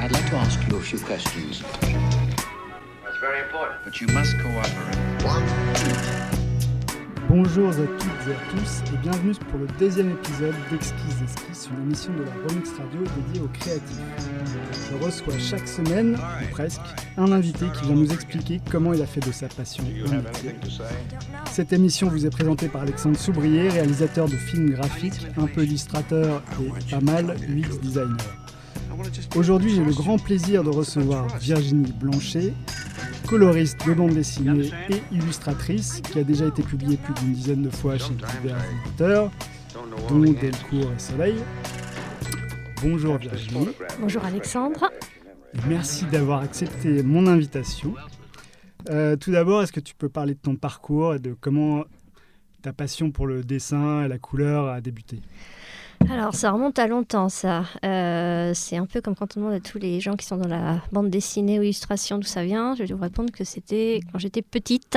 I'd like to ask you a few questions. That's very important. But you must cooperate. Bonjour à toutes et à tous et bienvenue pour le deuxième épisode d'Exquise Esquisse, une émission de la Remix Radio dédiée aux créatifs. Je reçois chaque semaine, ou presque, un invité qui vient nous expliquer comment il a fait de sa passion un métier. Cette émission vous est présentée par Alexandre Soubrier, réalisateur de films graphiques, un peu illustrateur et pas mal UX designer. Aujourd'hui, j'ai le grand plaisir de recevoir Virginie Blanchet, coloriste de bande dessinée et illustratrice, qui a déjà été publiée plus d'une dizaine de fois chez divers éditeurs, dont Delcourt et Soleil. Bonjour Virginie. Bonjour Alexandre. Et merci d'avoir accepté mon invitation. Tout d'abord, est-ce que tu peux parler de ton parcours et de comment ta passion pour le dessin et la couleur a débuté ? Alors, ça remonte à longtemps, ça. C'est un peu comme quand on demande à tous les gens qui sont dans la bande dessinée ou illustration d'où ça vient. Je vais vous répondre que c'était quand j'étais petite.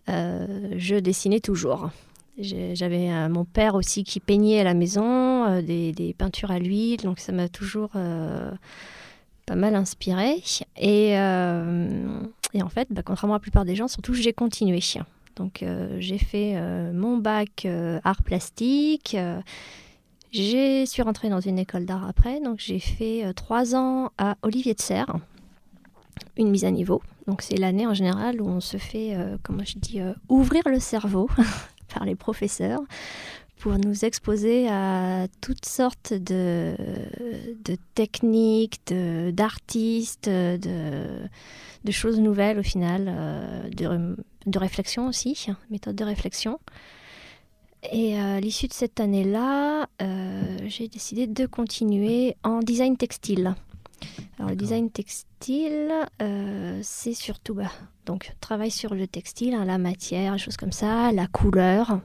Je dessinais toujours. J'avais mon père aussi qui peignait à la maison, des peintures à l'huile, donc ça m'a toujours pas mal inspirée. Et en fait, contrairement à la plupart des gens, surtout, j'ai continué. Donc, j'ai fait mon bac art plastique. Je suis rentrée dans une école d'art après, donc j'ai fait 3 ans à Olivier de Serres, une mise à niveau. Donc c'est l'année en général où on se fait, ouvrir le cerveau par les professeurs pour nous exposer à toutes sortes de techniques, d'artistes, de choses nouvelles au final, de réflexion aussi, méthode de réflexion. Et à l'issue de cette année-là, j'ai décidé de continuer en design textile. Alors le design textile, c'est surtout donc travail sur le textile, la matière, des choses comme ça, la couleur,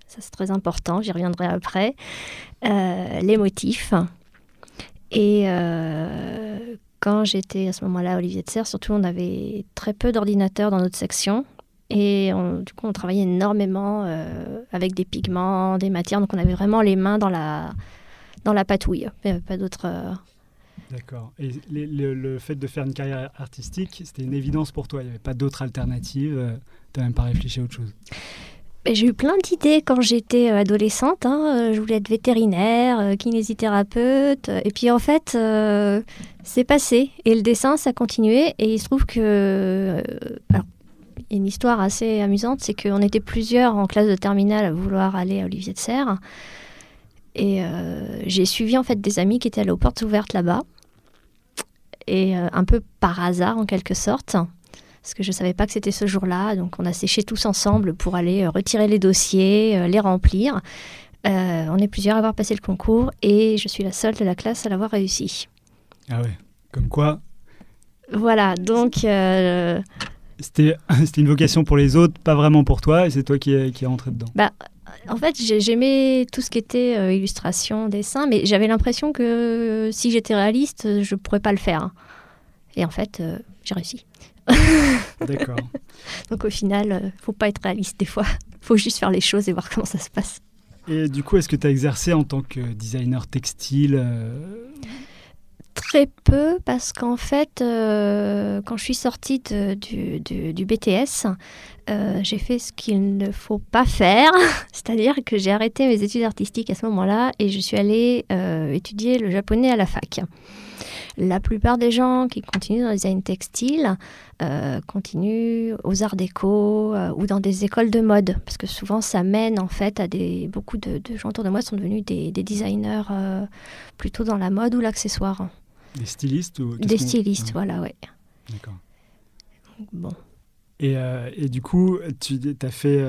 ça c'est très important, j'y reviendrai après, les motifs. Et quand j'étais à ce moment-là à Olivier de Serres, surtout on avait très peu d'ordinateurs dans notre section. Et du coup, on travaillait énormément avec des pigments, des matières. Donc, on avait vraiment les mains dans la patouille. Il n'y avait pas d'autre... D'accord. Et le fait de faire une carrière artistique, c'était une évidence pour toi. Il n'y avait pas d'autre alternative. Tu n'as même pas réfléchi à autre chose. J'ai eu plein d'idées quand j'étais adolescente. Je voulais être vétérinaire, kinésithérapeute. Et puis, en fait, c'est passé. Et le dessin, ça a continué. Et il se trouve que... une histoire assez amusante, c'est qu'on était plusieurs en classe de terminale à vouloir aller à Olivier de Serres. Et j'ai suivi en fait des amis qui étaient allés aux portes ouvertes là-bas. Et un peu par hasard en quelque sorte, parce que je ne savais pas que c'était ce jour-là. Donc on a séché tous ensemble pour aller retirer les dossiers, les remplir. On est plusieurs à avoir passé le concours et je suis la seule de la classe à l'avoir réussi. Ah ouais, comme quoi. Voilà, donc... C'était une vocation pour les autres, pas vraiment pour toi, et c'est toi qui es rentré dedans. En fait, j'aimais tout ce qui était illustration, dessin, mais j'avais l'impression que si j'étais réaliste, je ne pourrais pas le faire. Et en fait, j'ai réussi. D'accord. Donc au final, il ne faut pas être réaliste des fois. Il faut juste faire les choses et voir comment ça se passe. Et du coup, est-ce que tu as exercé en tant que designer textile Très peu, parce qu'en fait, quand je suis sortie du BTS, j'ai fait ce qu'il ne faut pas faire, c'est-à-dire que j'ai arrêté mes études artistiques à ce moment-là et je suis allée étudier le japonais à la fac. La plupart des gens qui continuent dans le design textile continuent aux arts déco ou dans des écoles de mode, parce que souvent ça mène en fait à beaucoup de gens autour de moi sont devenus des designers plutôt dans la mode ou l'accessoire. Des stylistes ou des stylistes, voilà, ouais. D'accord. Bon. Et du coup, t'as fait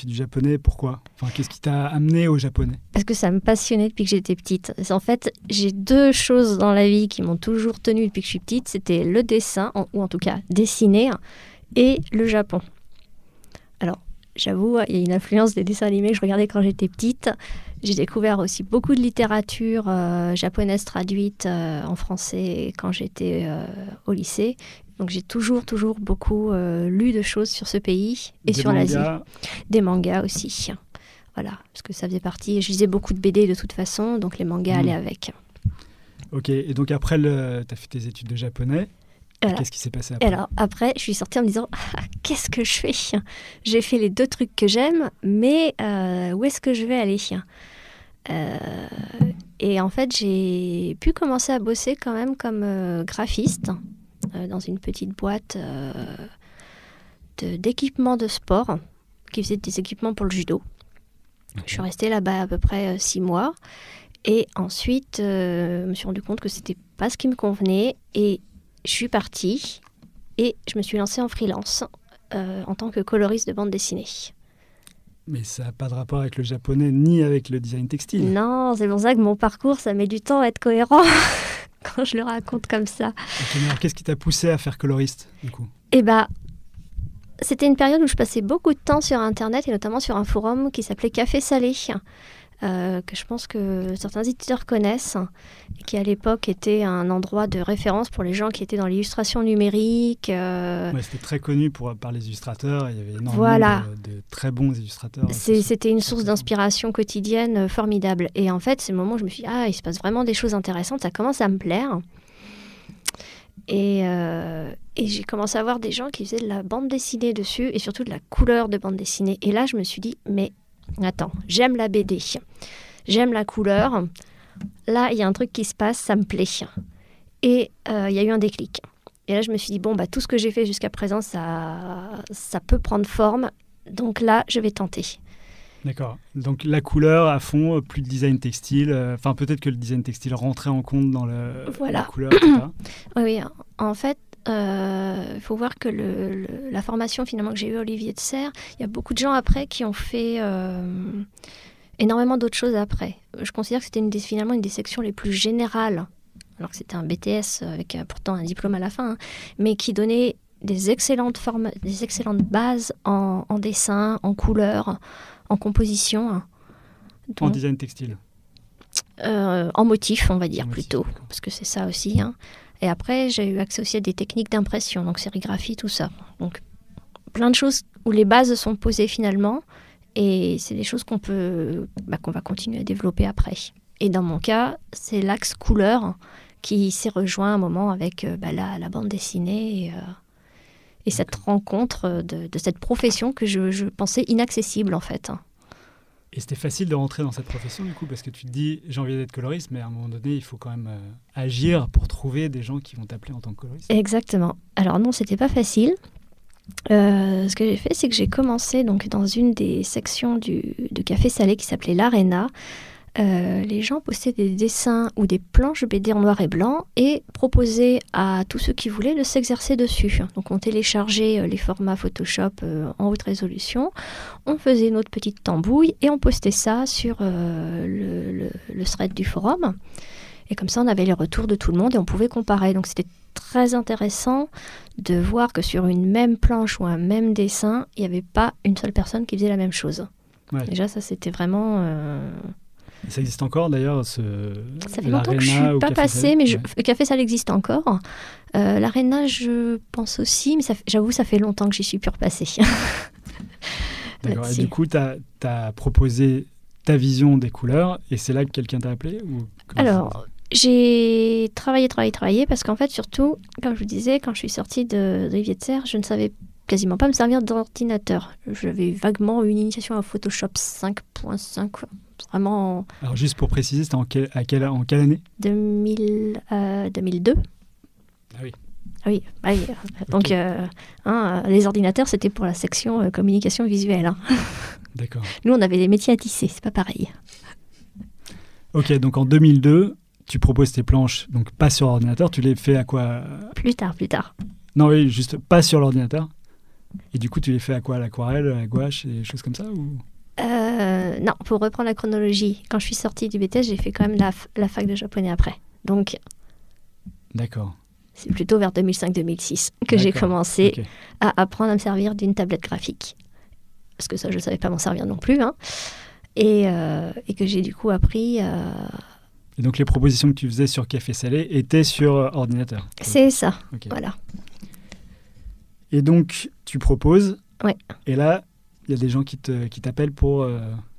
du japonais, pourquoi ? Enfin, qu'est-ce qui t'a amené au japonais ? Parce que ça me passionnait depuis que j'étais petite. En fait, j'ai 2 choses dans la vie qui m'ont toujours tenue depuis que je suis petite. C'était le dessin, ou en tout cas dessiner, et le Japon. Alors, j'avoue, il y a une influence des dessins animés que je regardais quand j'étais petite. J'ai découvert aussi beaucoup de littérature japonaise traduite en français quand j'étais au lycée. Donc j'ai toujours beaucoup lu de choses sur ce pays et sur l'Asie. Des mangas aussi. Voilà, parce que ça faisait partie... Je lisais beaucoup de BD de toute façon, donc les mangas allaient avec. Ok, et donc après, tu as fait tes études de japonais. Voilà. Qu'est-ce qui s'est passé après? Alors après, je suis sortie en me disant qu'est-ce que je fais? J'ai fait les 2 trucs que j'aime, mais où est-ce que je vais aller? Et en fait, j'ai pu commencer à bosser quand même comme graphiste dans une petite boîte d'équipements de sport qui faisait des équipements pour le judo. Je suis restée là-bas à peu près 6 mois. Et ensuite, je me suis rendu compte que c'était pas ce qui me convenait. Et je suis partie et je me suis lancée en freelance en tant que coloriste de bande dessinée. Mais ça n'a pas de rapport avec le japonais ni avec le design textile. Non, c'est pour ça que mon parcours, ça met du temps à être cohérent quand je le raconte comme ça. Ok, mais alors qu'est-ce qui t'a poussé à faire coloriste, du coup? Eh bien, c'était une période où je passais beaucoup de temps sur Internet et notamment sur un forum qui s'appelait Café Salé. Que je pense que certains éditeurs connaissent, et qui à l'époque était un endroit de référence pour les gens qui étaient dans l'illustration numérique. Ouais, c'était très connu par les illustrateurs, il y avait énormément de très bons illustrateurs. C'était une source d'inspiration quotidienne formidable. Et en fait, c'est le moment où je me suis dit, il se passe vraiment des choses intéressantes, ça commence à me plaire. Et j'ai commencé à voir des gens qui faisaient de la bande dessinée dessus, et surtout de la couleur de bande dessinée. Et là, je me suis dit, mais attends, j'aime la BD, j'aime la couleur. Là, il y a un truc qui se passe, ça me plaît. Et il y a eu un déclic. Et là, je me suis dit, tout ce que j'ai fait jusqu'à présent, ça peut prendre forme. Donc là, je vais tenter. D'accord. Donc la couleur à fond, plus de design textile. Enfin, peut-être que le design textile rentrait en compte dans la couleur, etc. Oui, en fait, il faut voir que la formation finalement que j'ai eue à Olivier de Serres, il y a beaucoup de gens après qui ont fait énormément d'autres choses après. Je considère que c'était finalement une des sections les plus générales, alors que c'était un BTS avec pourtant un diplôme à la fin, mais qui donnait des excellentes bases en dessin, en couleur, en composition. Donc, en design textile. En motif, on va dire plutôt, d'accord. parce que c'est ça aussi. Et après, j'ai eu accès aussi à des techniques d'impression, donc sérigraphie, tout ça. Donc, plein de choses où les bases sont posées finalement, et c'est des choses qu'on va continuer à développer après. Et dans mon cas, c'est l'axe couleur qui s'est rejoint à un moment avec la bande dessinée et cette rencontre de cette profession que je pensais inaccessible en fait. Et c'était facile de rentrer dans cette profession du coup, parce que tu te dis j'ai envie d'être coloriste, mais à un moment donné il faut quand même agir pour trouver des gens qui vont t'appeler en tant que coloriste. Exactement. Alors non, c'était pas facile. Ce que j'ai fait, c'est que j'ai commencé donc dans une des sections de Café Salé qui s'appelait l'Arena. Les gens postaient des dessins ou des planches BD en noir et blanc et proposaient à tous ceux qui voulaient de s'exercer dessus. Donc on téléchargeait les formats Photoshop en haute résolution, on faisait notre petite tambouille et on postait ça sur le thread du forum. Et comme ça, on avait les retours de tout le monde et on pouvait comparer. Donc c'était très intéressant de voir que sur une même planche ou un même dessin, il n'y avait pas une seule personne qui faisait la même chose. Ouais. Déjà, ça c'était vraiment... Ça existe encore d'ailleurs, ça fait longtemps que je ne suis pas passée, mais Café Salé existe encore. L'Arena, je pense aussi, mais j'avoue, ça fait longtemps que j'y suis plus repassée. D'accord, et du coup, tu as proposé ta vision des couleurs, et c'est là que quelqu'un t'a appelé ou Alors, j'ai travaillé, parce qu'en fait, surtout, comme je vous disais, quand je suis sortie de Olivier de Serres, je ne savais quasiment pas me servir d'ordinateur. J'avais vaguement une initiation à Photoshop 5.5, vraiment... Alors juste pour préciser, c'était en quelle année ? 2002. Ah oui. Oui. Donc les ordinateurs, c'était pour la section communication visuelle. D'accord. Nous, on avait des métiers à tisser, c'est pas pareil. Ok, donc en 2002, tu proposes tes planches, donc pas sur ordinateur, tu les fais à quoi ? Plus tard. Non, oui, juste pas sur l'ordinateur. Et du coup, tu les fais à quoi ? À l'aquarelle, à la gouache, et des choses comme ça ou... Non, pour reprendre la chronologie, quand je suis sortie du BTS, j'ai fait quand même la fac de japonais après. Donc, d'accord. C'est plutôt vers 2005-2006 que j'ai commencé à apprendre à me servir d'une tablette graphique. Parce que ça, je ne savais pas m'en servir non plus. Et que j'ai du coup appris... Et donc, les propositions que tu faisais sur Café Salé étaient sur ordinateur ? C'est ça, voilà. Et donc, tu proposes. Ouais. Et là, il y a des gens qui t'appellent pour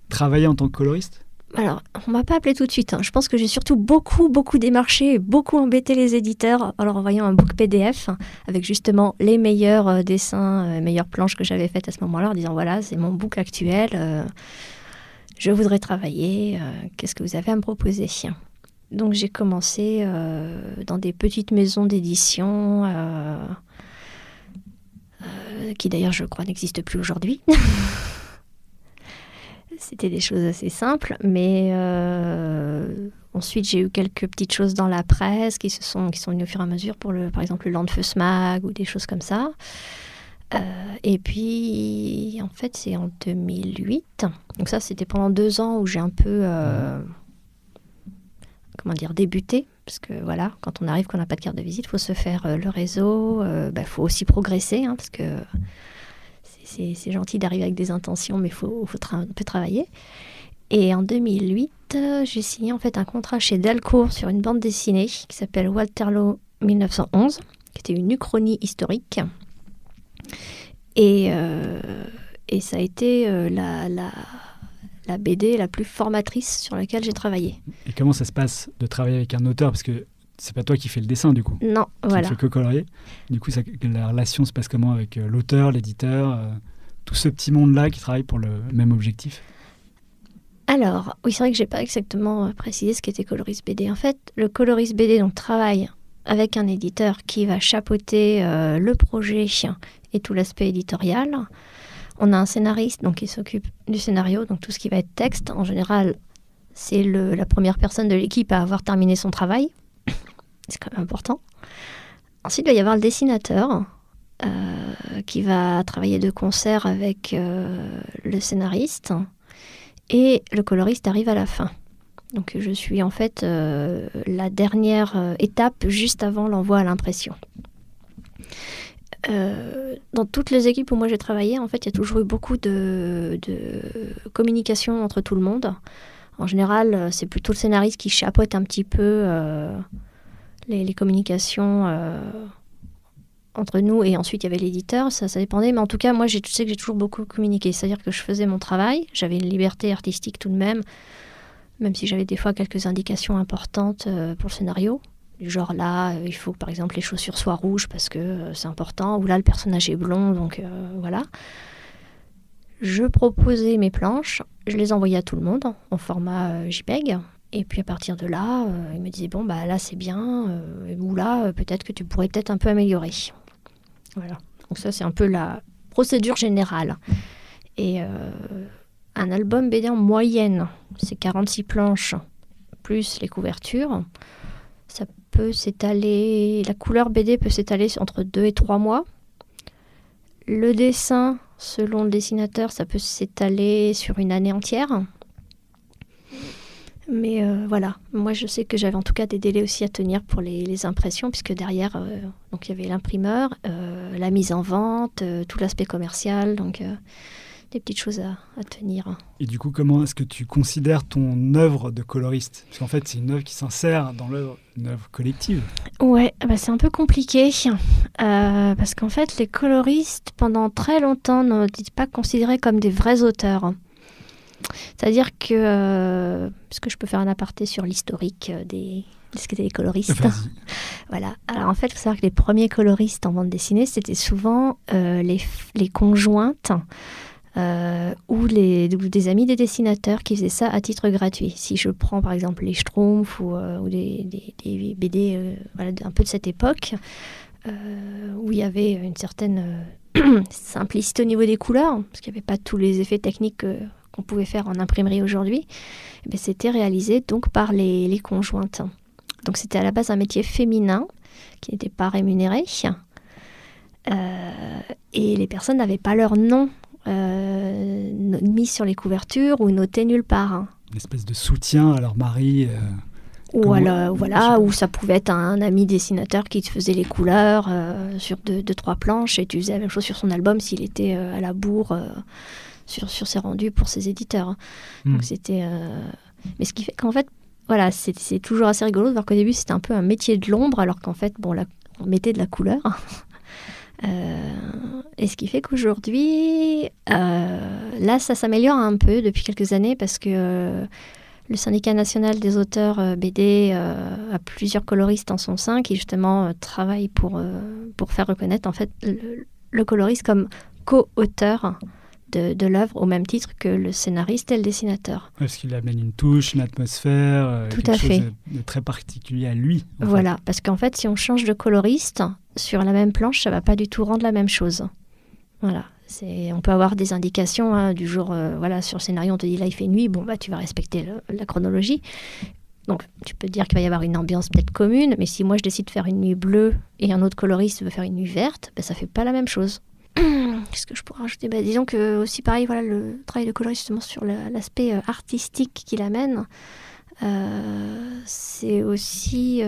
travailler en tant que coloriste ? Alors, on m'a pas appelé tout de suite. Je pense que j'ai surtout beaucoup démarché et beaucoup embêté les éditeurs en leur envoyant un book PDF avec justement les meilleurs dessins, meilleures planches que j'avais faites à ce moment-là, en disant voilà, c'est mon book actuel, je voudrais travailler, qu'est-ce que vous avez à me proposer ? Donc j'ai commencé dans des petites maisons d'édition qui d'ailleurs je crois n'existent plus aujourd'hui. C'était des choses assez simples, mais ensuite j'ai eu quelques petites choses dans la presse qui sont venues au fur et à mesure pour par exemple le Landfuss Mag ou des choses comme ça. Et puis en fait c'est en 2008, donc ça c'était pendant 2 ans où j'ai un peu débuté, parce que voilà, quand on arrive, qu'on n'a pas de carte de visite, il faut se faire le réseau, faut aussi progresser, parce que c'est gentil d'arriver avec des intentions, mais il faut un peu travailler. Et en 2008, j'ai signé en fait un contrat chez Delcourt sur une bande dessinée qui s'appelle Waterloo 1911, qui était une uchronie historique. Et ça a été la BD la plus formatrice sur laquelle j'ai travaillé. Et comment ça se passe de travailler avec un auteur ? Parce que c'est pas toi qui fais le dessin, du coup. Non, voilà. Tu ne fais que colorier. Du coup, la relation se passe comment avec l'auteur, l'éditeur, tout ce petit monde-là qui travaille pour le même objectif ? Alors, oui, c'est vrai que j'ai pas exactement précisé ce qu'était coloriste BD. En fait, le coloriste BD donc, travaille avec un éditeur qui va chapeauter le projet et tout l'aspect éditorial. On a un scénariste donc, qui s'occupe du scénario, donc tout ce qui va être texte. En général, c'est la première personne de l'équipe à avoir terminé son travail. C'est quand même important. Ensuite, il va y avoir le dessinateur qui va travailler de concert avec le scénariste. Et le coloriste arrive à la fin. Donc je suis en fait la dernière étape juste avant l'envoi à l'impression. Dans toutes les équipes où moi j'ai travaillé, en fait, il y a toujours eu beaucoup de communication entre tout le monde. En général, c'est plutôt le scénariste qui chapeaute un petit peu les communications entre nous, et ensuite il y avait l'éditeur, ça dépendait, mais en tout cas moi je sais que j'ai toujours beaucoup communiqué, c'est-à-dire que je faisais mon travail, j'avais une liberté artistique tout de même si j'avais des fois quelques indications importantes pour le scénario, du genre là il faut que par exemple les chaussures soient rouges parce que c'est important, ou là le personnage est blond, donc voilà. Je proposais mes planches, je les envoyais à tout le monde en format JPEG. Et puis à partir de là, il me disait bon bah là c'est bien, ou là peut-être que tu pourrais peut-être un peu améliorer. Voilà. Donc ça c'est un peu la procédure générale. Et un album BD en moyenne, c'est 46 planches plus les couvertures. Ça peut s'étaler, la couleur BD peut s'étaler entre 2 et 3 mois. Le dessin, selon le dessinateur, ça peut s'étaler sur une année entière. Mais voilà, moi je sais que j'avais en tout cas des délais aussi à tenir pour les impressions, puisque derrière, donc il y avait l'imprimeur, la mise en vente, tout l'aspect commercial, donc des petites choses à tenir. Et du coup, comment est-ce que tu considères ton œuvre de coloriste ? Parce qu'en fait, c'est une œuvre qui s'insère dans une œuvre collective. Ouais, bah c'est un peu compliqué, parce qu'en fait, les coloristes, pendant très longtemps, n'étaient pas considérés comme des vrais auteurs. C'est-à-dire que, parce que je peux faire un aparté sur l'historique de ce qu'étaient les coloristes. Voilà. Alors en fait, il faut savoir que les premiers coloristes en bande dessinée, c'était souvent les conjointes ou des amis des dessinateurs qui faisaient ça à titre gratuit. Si je prends par exemple les Schtroumpfs ou des BD voilà, un peu de cette époque, où il y avait une certaine simplicité au niveau des couleurs, parce qu'il n'y avait pas tous les effets techniques qu'on pouvait faire en imprimerie aujourd'hui, et c'était réalisé donc par les conjointes. Donc c'était à la base un métier féminin qui n'était pas rémunéré, et les personnes n'avaient pas leur nom mis sur les couvertures ou noté nulle part. Une espèce de soutien à leur mari. Ou alors, voilà, ou ça pouvait être un ami dessinateur qui te faisait les couleurs sur 2-3 planches, et tu faisais la même chose sur son album s'il était à la bourre sur ses rendus pour ses éditeurs. Donc c'était... Mais ce qui fait qu'en fait, voilà, c'est toujours assez rigolo de voir qu'au début c'était un peu un métier de l'ombre, alors qu'en fait, bon, on mettait de la couleur. Et ce qui fait qu'aujourd'hui, là, ça s'améliore un peu depuis quelques années, parce que le syndicat national des auteurs BD a plusieurs coloristes en son sein qui justement travaillent pour faire reconnaître en fait le coloriste comme co-auteur de l'œuvre au même titre que le scénariste et le dessinateur. Parce qu'il amène une touche, une atmosphère, quelque chose de très particulier à lui. Voilà, parce qu'en fait, si on change de coloriste, sur la même planche, ça ne va pas du tout rendre la même chose. Voilà. On peut avoir des indications du jour, sur le scénario, on te dit là il fait nuit, tu vas respecter la chronologie. Donc tu peux dire qu'il va y avoir une ambiance peut-être commune, mais si moi je décide de faire une nuit bleue et un autre coloriste veut faire une nuit verte, ça ne fait pas la même chose. Qu'est-ce que je pourrais rajouter ? Disons que aussi pareil, le travail de coloriste justement sur l'aspect artistique qu'il amène, c'est aussi...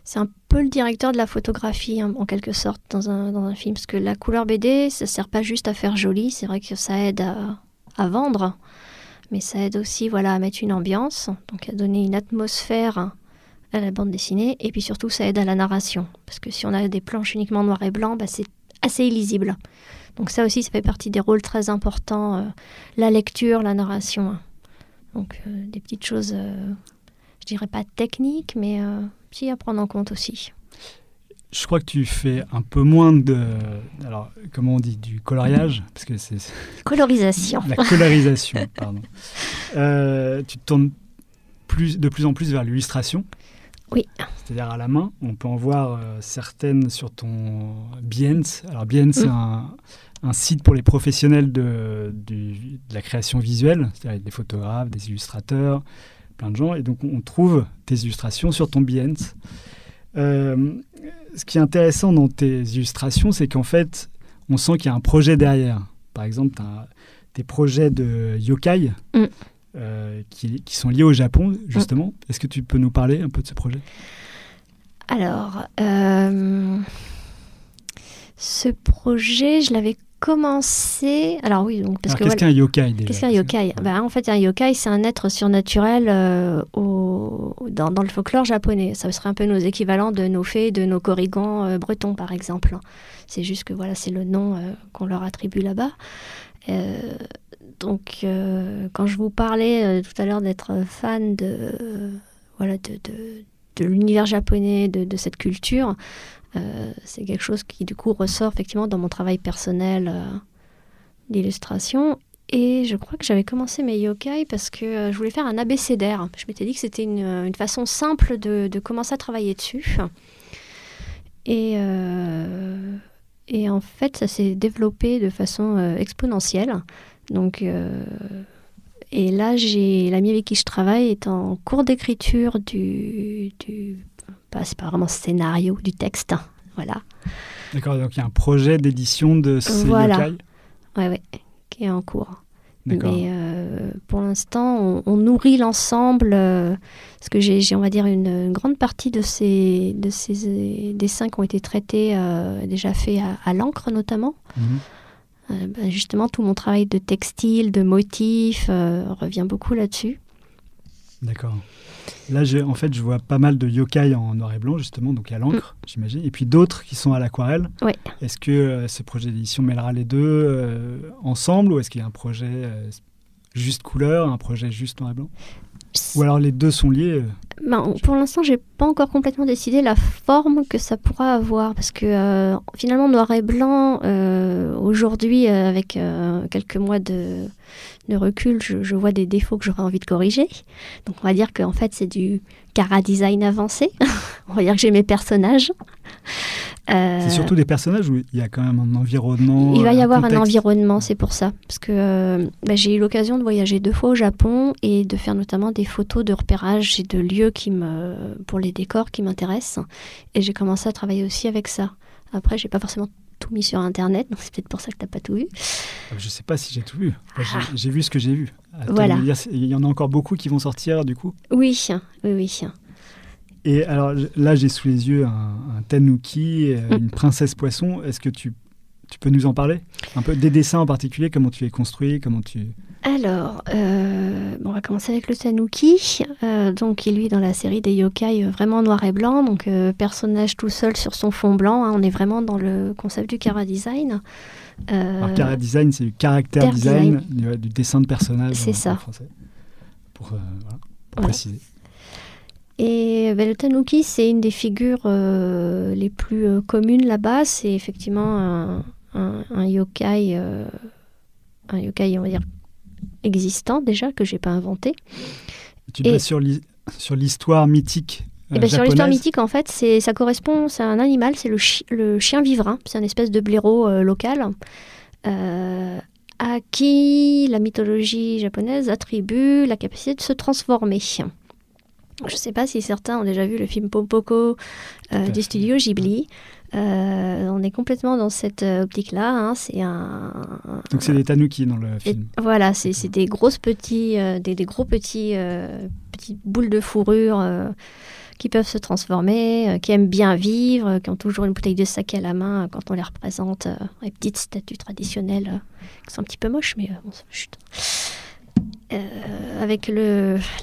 c'est un peu le directeur de la photographie, en quelque sorte, dans un film. Parce que la couleur BD, ça ne sert pas juste à faire joli. C'est vrai que ça aide à vendre, mais ça aide aussi à mettre une ambiance, donc à donner une atmosphère à la bande dessinée. Et puis surtout, ça aide à la narration. Parce que si on a des planches uniquement noir et blanc, c'est assez illisible. Donc ça aussi, ça fait partie des rôles très importants. La lecture, la narration. Donc des petites choses, je dirais pas techniques, mais... si à prendre en compte aussi. Je crois que tu fais un peu moins alors, comment on dit, du coloriage, parce que c'est... Colorisation. La colorisation, pardon. Tu te tournes de plus en plus vers l'illustration. Oui. C'est-à-dire à la main. On peut en voir certaines sur ton Behance. Alors Behance, c'est un site pour les professionnels de la création visuelle, c'est-à-dire des photographes, des illustrateurs, plein de gens, et donc on trouve tes illustrations sur ton Behance. Ce qui est intéressant dans tes illustrations, c'est qu'en fait, on sent qu'il y a un projet derrière. Par exemple, tu as tes projets de yokai qui sont liés au Japon, justement. Est-ce que tu peux nous parler un peu de ce projet ? Alors, ce projet, je l'avais commencé... Alors oui, donc... qu'est-ce qu'un yokai déjà ? Qu'est-ce qu'un yokai ? En fait, un yokai, c'est un être surnaturel dans le folklore japonais. Ça serait un peu nos équivalents de nos fées, de nos korrigans bretons, par exemple. C'est juste que c'est le nom qu'on leur attribue là-bas. Donc, quand je vous parlais tout à l'heure d'être fan de l'univers japonais, de cette culture... c'est quelque chose qui du coup ressort effectivement dans mon travail personnel d'illustration. Et je crois que j'avais commencé mes yokai parce que je voulais faire un abécédaire. Je m'étais dit que c'était une façon simple de commencer à travailler dessus. Et en fait, ça s'est développé de façon exponentielle. Donc, et là, l'ami avec qui je travaille est en cours d'écriture c'est pas vraiment scénario, du texte. Voilà. D'accord, donc il y a un projet d'édition de ces yokai ? Oui, qui est en cours. D'accord. Mais pour l'instant, on nourrit l'ensemble, parce que j'ai, on va dire, une grande partie de ces dessins qui ont été traités, déjà faits à l'encre notamment. Justement, tout mon travail de textile, de motifs, revient beaucoup là-dessus. D'accord. Là, je vois pas mal de yokai en noir et blanc, justement, donc à l'encre, j'imagine. Et puis d'autres qui sont à l'aquarelle. Oui. Est-ce que ce projet d'édition mêlera les deux ensemble, ou est-ce qu'il y a un projet juste couleur, un projet juste noir et blanc ? Ou alors les deux sont liés Pour l'instant, j'ai pas encore complètement décidé la forme que ça pourra avoir, parce que finalement, noir et blanc, aujourd'hui, avec quelques mois de recul, je vois des défauts que j'aurais envie de corriger. Donc on va dire qu'en fait, c'est du chara-design avancé. On va dire que j'ai mes personnages. C'est surtout des personnages où il y a quand même un environnement. Il va y avoir un environnement, c'est pour ça. Parce que j'ai eu l'occasion de voyager 2 fois au Japon et de faire notamment des photos de repérage et de lieux pour les décors qui m'intéressent. Et j'ai commencé à travailler aussi avec ça. Après, j'ai pas forcément tout mis sur Internet, donc c'est peut-être pour ça que tu n'as pas tout vu. Je sais pas si j'ai tout vu. J'ai vu ce que j'ai vu. Voilà. Il y en a encore beaucoup qui vont sortir, du coup ? Oui. Et alors là, j'ai sous les yeux un tanuki, une princesse poisson. Est-ce que tu peux nous en parler ? Un peu des dessins en particulier, comment tu les construis, Alors, on va commencer avec le tanuki, donc qui est lui dans la série des yokai vraiment noir et blanc, donc personnage tout seul sur son fond blanc, on est vraiment dans le concept du chara-design. Alors chara-design, c'est du caractère design, du dessin de personnage. C'est ça. Français. pour Voilà. préciser. Et le tanuki, c'est une des figures les plus communes là-bas. C'est effectivement un yokai, on va dire, existant déjà, que j'ai pas inventé. Tu te bases sur l'histoire mythique sur l'histoire japonaise. mythique, en fait, ça correspond, c'est un animal, c'est le chien vivrain. C'est une espèce de blaireau local à qui la mythologie japonaise attribue la capacité de se transformer. Je ne sais pas si certains ont déjà vu le film Pompoko du studio Ghibli. On est complètement dans cette optique-là. Hein. Donc c'est des tanuki dans le film. Voilà, c'est des grosses petits, des gros petites boules de fourrure qui peuvent se transformer, qui aiment bien vivre, qui ont toujours une bouteille de saké à la main quand on les représente, les petites statues traditionnelles qui sont un petit peu moches, mais bon, chut. Avec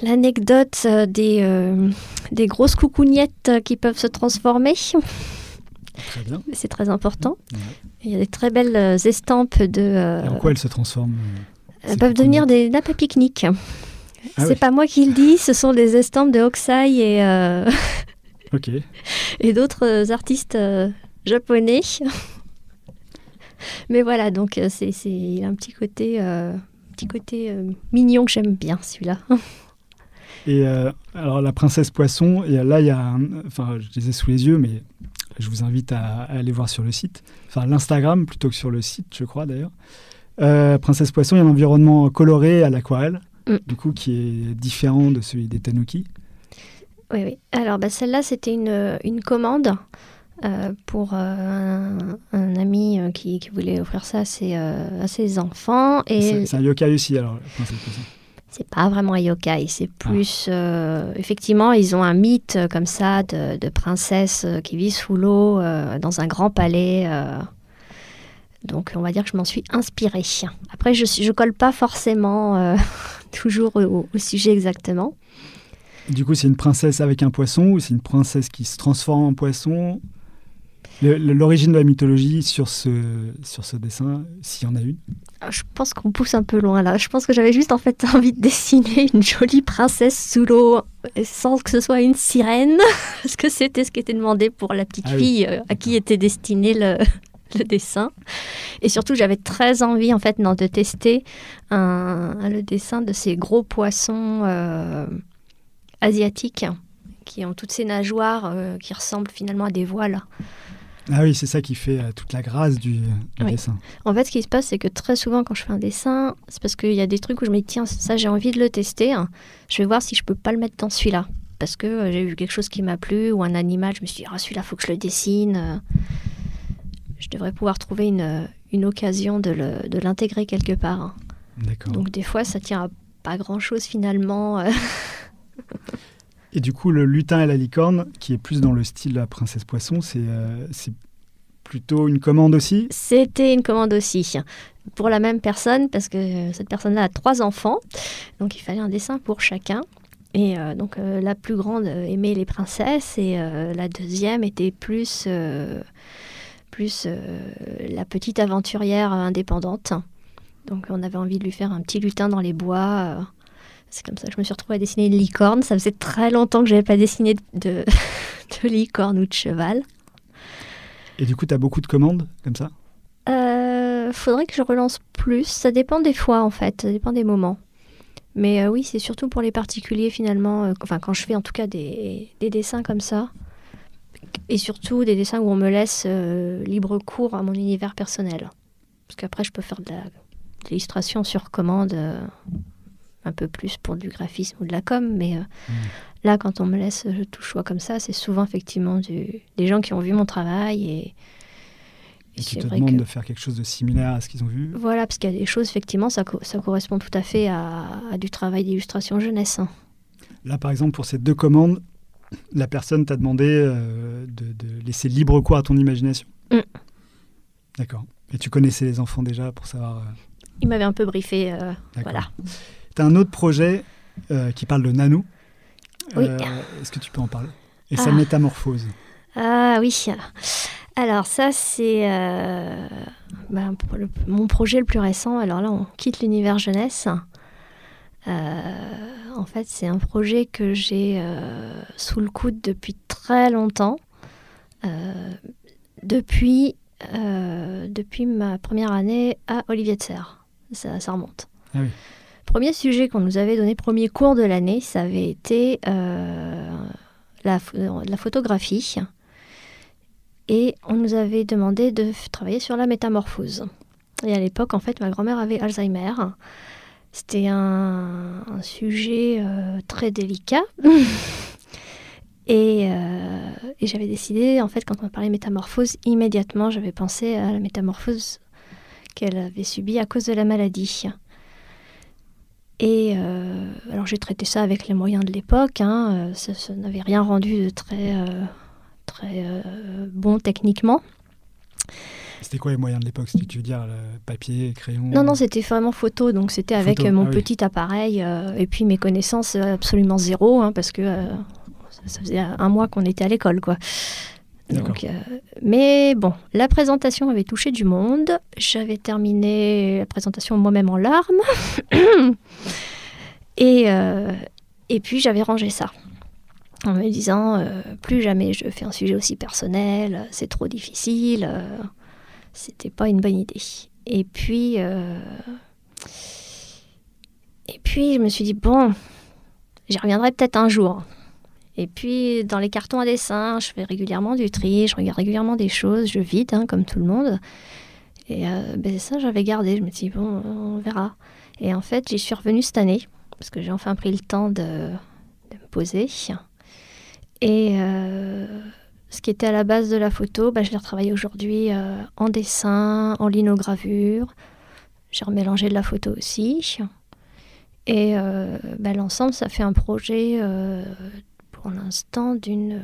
l'anecdote des grosses coucougnettes qui peuvent se transformer. Très bien. C'est très important. Ouais. Il y a des très belles estampes de... Et en quoi elles se transforment Elles peuvent devenir des nappes à pique-nique. C'est pas moi qui le dis, ce sont des estampes de Hokusai et d'autres artistes japonais. Mais voilà, donc il a un petit côté mignon que j'aime bien, celui-là. Et alors la princesse poisson, et là il y a je les ai sous les yeux, mais je vous invite à aller voir sur le site, enfin l'Instagram plutôt que sur le site, je crois d'ailleurs. Princesse poisson, il y a un environnement coloré à l'aquarelle, du coup qui est différent de celui des tanuki. Oui. Alors celle-là, c'était une commande pour un ami qui voulait offrir ça à ses enfants. Et c'est un yokai aussi, alors, la princesse poisson. C'est pas vraiment un yokai, c'est plus... effectivement, ils ont un mythe comme ça de princesse qui vit sous l'eau dans un grand palais. Donc, on va dire que je m'en suis inspirée. Après, je colle pas forcément toujours au sujet exactement. Du coup, c'est une princesse avec un poisson ou c'est une princesse qui se transforme en poisson? L'origine de la mythologie sur ce dessin, s'il y en a une? Je pense qu'on pousse un peu loin là. Je pense que j'avais juste en fait envie de dessiner une jolie princesse sous l'eau sans que ce soit une sirène, parce que c'était ce qui était demandé pour la petite fille à qui était destiné le dessin. Et surtout, j'avais très envie en fait de tester le dessin de ces gros poissons asiatiques qui ont toutes ces nageoires qui ressemblent finalement à des voiles. Ah oui, c'est ça qui fait toute la grâce du dessin. En fait, ce qui se passe, c'est que très souvent, quand je fais un dessin, c'est parce qu'il y a des trucs où je me dis, tiens, ça, j'ai envie de le tester. Je vais voir si je peux pas le mettre dans celui-là. Parce que j'ai vu quelque chose qui m'a plu, ou un animal, je me suis dit, celui-là, il faut que je le dessine. Je devrais pouvoir trouver une occasion de l'intégrer quelque part. D'accord. Donc, des fois, ça tient à pas grand-chose, finalement. Et du coup, le lutin et la licorne, qui est plus dans le style de la princesse poisson, c'est plutôt une commande aussi? C'était une commande aussi, pour la même personne, parce que cette personne-là a 3 enfants, donc il fallait un dessin pour chacun. Et donc la plus grande aimait les princesses, et la deuxième était plus la petite aventurière indépendante. Donc on avait envie de lui faire un petit lutin dans les bois. C'est comme ça que je me suis retrouvée à dessiner une licorne. Ça faisait très longtemps que je n'avais pas dessiné de licorne ou de cheval. Et du coup, tu as beaucoup de commandes comme ça? Faudrait que je relance plus. Ça dépend des fois, en fait. Ça dépend des moments. Mais oui, c'est surtout pour les particuliers, finalement. Quand je fais, en tout cas, des dessins comme ça. Et surtout, des dessins où on me laisse libre cours à mon univers personnel. Parce qu'après, je peux faire de l'illustration sur commande... un peu plus pour du graphisme ou de la com, mais là, quand on me laisse tout choix comme ça, c'est souvent effectivement des gens qui ont vu mon travail et qui te demandent de faire quelque chose de similaire à ce qu'ils ont vu. Voilà, parce qu'il y a des choses, effectivement, ça correspond tout à fait à du travail d'illustration jeunesse. Là, par exemple, pour ces 2 commandes, la personne t'a demandé de laisser libre cours à ton imagination. D'accord. Et tu connaissais les enfants déjà pour savoir... Il m'avait un peu briefé, voilà. Tu as un autre projet qui parle de nano. Oui. Est-ce que tu peux en parler? Et sa métamorphose. Ah oui. Alors ça, c'est mon projet le plus récent. Alors là, on quitte l'univers jeunesse. En fait, c'est un projet que j'ai sous le coude depuis très longtemps. Depuis ma première année à Olivier de Serres. Ça remonte. Ah oui. Premier sujet qu'on nous avait donné, premier cours de l'année, ça avait été la photographie. Et on nous avait demandé de travailler sur la métamorphose. Et à l'époque, en fait, ma grand-mère avait Alzheimer. C'était un sujet très délicat. Et j'avais décidé, en fait, quand on m'a parlé de métamorphose, immédiatement, j'avais pensé à la métamorphose qu'elle avait subie à cause de la maladie. Et alors, j'ai traité ça avec les moyens de l'époque. Ça n'avait rien rendu de très bon techniquement. C'était quoi les moyens de l'époque? Tu veux dire le papier, crayon? Non, c'était vraiment photo. Donc, c'était avec mon petit appareil. Et puis, mes connaissances absolument zéro, parce que ça faisait un mois qu'on était à l'école, quoi. Donc, mais bon, la présentation avait touché du monde. J'avais terminé la présentation moi-même en larmes. Et puis, j'avais rangé ça. En me disant, plus jamais je fais un sujet aussi personnel, c'est trop difficile. C'était pas une bonne idée. Et puis, je me suis dit, bon, j'y reviendrai peut-être un jour. Et puis, dans les cartons à dessin, je fais régulièrement du tri, je regarde régulièrement des choses, je vide, comme tout le monde. Et ça, j'avais gardé. Je me suis dit, bon, on verra. Et en fait, j'y suis revenue cette année, parce que j'ai enfin pris le temps de me poser. Et ce qui était à la base de la photo, je l'ai retravaillé aujourd'hui en dessin, en linogravure. J'ai remélangé de la photo aussi. Et l'ensemble, ça fait un projet... pour l'instant, d'une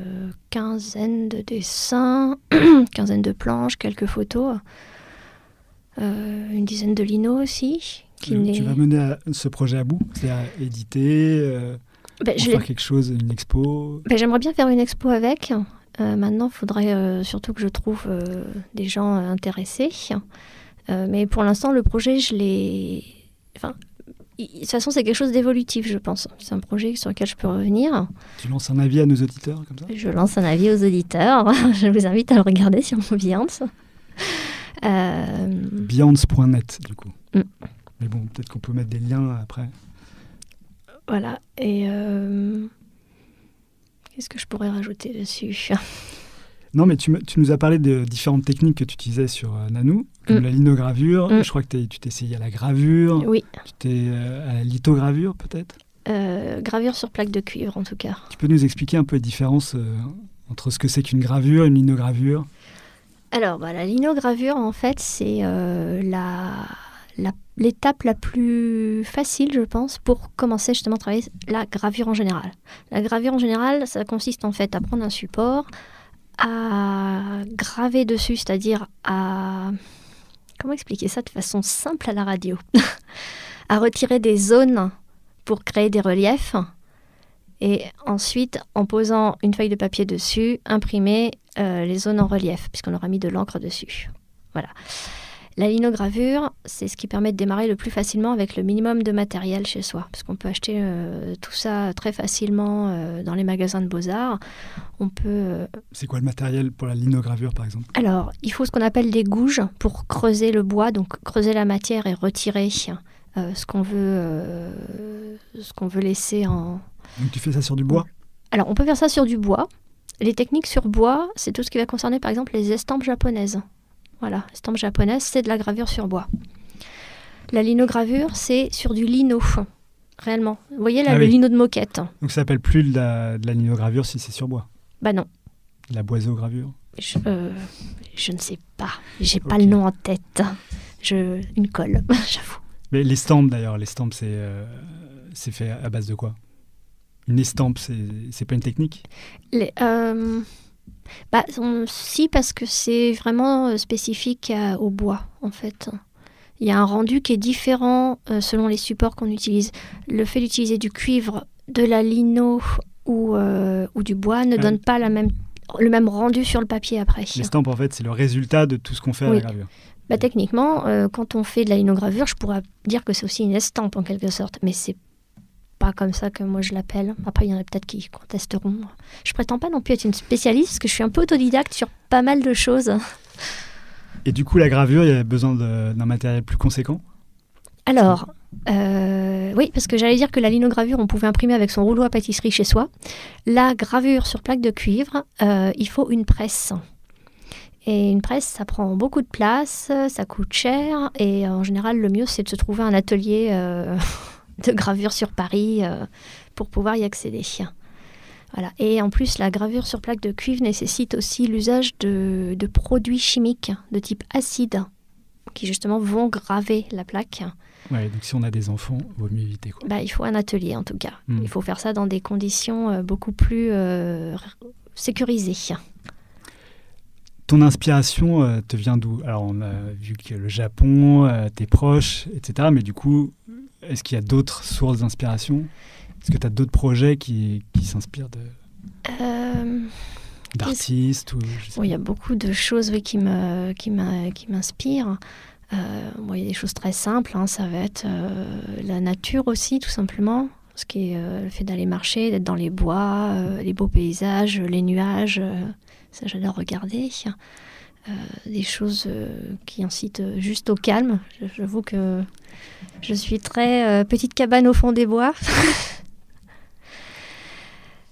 quinzaine de dessins, quinzaine de planches, quelques photos, une dizaine de linos aussi. Tu vas mener ce projet à bout? C'est-à-dire éditer, faire quelque chose, une expo? J'aimerais bien faire une expo avec. Maintenant, il faudrait surtout que je trouve des gens intéressés. Mais pour l'instant, le projet, je l'ai... de toute façon, c'est quelque chose d'évolutif, je pense. C'est un projet sur lequel je peux revenir. Tu lances un avis à nos auditeurs, comme ça? Je lance un avis aux auditeurs. Je vous invite à le regarder sur mon Behance. Behance.net, du coup. Mais bon, peut-être qu'on peut mettre des liens après. Voilà. Et qu'est-ce que je pourrais rajouter dessus? Non, mais tu nous as parlé de différentes techniques que tu utilisais sur Nanou, comme la linogravure. Je crois que tu t'es essayé à la gravure. Oui. Tu t'es à la lithogravure, peut-être? Gravure sur plaque de cuivre, en tout cas. Tu peux nous expliquer un peu les différences entre ce que c'est qu'une gravure et une linogravure? Alors, la linogravure, en fait, c'est l'étape la plus facile, je pense, pour commencer justement à travailler la gravure en général. La gravure en général, ça consiste en fait à prendre un support, à graver dessus, c'est-à-dire à... Comment expliquer ça de façon simple à la radio? À retirer des zones pour créer des reliefs. Et ensuite, en posant une feuille de papier dessus, imprimer les zones en relief, puisqu'on aura mis de l'encre dessus. Voilà. La linogravure, c'est ce qui permet de démarrer le plus facilement avec le minimum de matériel chez soi. Parce qu'on peut acheter tout ça très facilement dans les magasins de beaux-arts. On peut... C'est quoi le matériel pour la linogravure, par exemple? Alors, il faut ce qu'on appelle des gouges pour creuser le bois, donc creuser la matière et retirer ce qu'on veut laisser en... Donc tu fais ça sur du bois? Alors, on peut faire ça sur du bois. Les techniques sur bois, c'est tout ce qui va concerner, par exemple, les estampes japonaises. Voilà, estampes japonaises, c'est de la gravure sur bois. La linogravure, c'est sur du lino, réellement. Vous voyez là, le lino de moquette. Donc ça s'appelle plus de la linogravure si c'est sur bois? Non. De la boiseaugravure? Je ne sais pas. J'ai pas le nom en tête. Une colle, j'avoue. Mais l'estampe d'ailleurs, l'estampe c'est fait à base de quoi? Une estampe, c'est pas une technique? Si, parce que c'est vraiment spécifique au bois, en fait. Il y a un rendu qui est différent selon les supports qu'on utilise. Le fait d'utiliser du cuivre, de la lino ou du bois ne donne pas le même rendu sur le papier après. L'estampe, en fait, c'est le résultat de tout ce qu'on fait à la gravure. Techniquement, quand on fait de la linogravure, je pourrais dire que c'est aussi une estampe en quelque sorte, mais c'est pas comme ça que moi je l'appelle. Après, il y en a peut-être qui contesteront. Je prétends pas non plus être une spécialiste, parce que je suis un peu autodidacte sur pas mal de choses. Et du coup, la gravure, il y a besoin d'un matériel plus conséquent ? Alors, oui, parce que j'allais dire que la linogravure, on pouvait imprimer avec son rouleau à pâtisserie chez soi. La gravure sur plaque de cuivre, il faut une presse. Et une presse, ça prend beaucoup de place, ça coûte cher. Et en général, le mieux, c'est de se trouver un atelier de gravure sur Paris pour pouvoir y accéder. Voilà. Et en plus, la gravure sur plaque de cuivre nécessite aussi l'usage de produits chimiques de type acide qui justement vont graver la plaque. Ouais, donc si on a des enfants, il vaut mieux éviter, quoi. Il faut un atelier en tout cas. Il faut faire ça dans des conditions beaucoup plus sécurisées. Ton inspiration te vient d'où ? Alors, on a vu que le Japon, tes proches, etc. Mais du coup, est-ce qu'il y a d'autres sources d'inspiration ? Est-ce que tu as d'autres projets qui s'inspirent d'artistes ou, il y a beaucoup de choses qui m'inspirent. Il y a des choses très simples. Ça va être la nature aussi, tout simplement. Ce qui est le fait d'aller marcher, d'être dans les bois, les beaux paysages, les nuages. Ça, j'adore regarder. Des choses qui incitent juste au calme. J'avoue que je suis très petite cabane au fond des bois.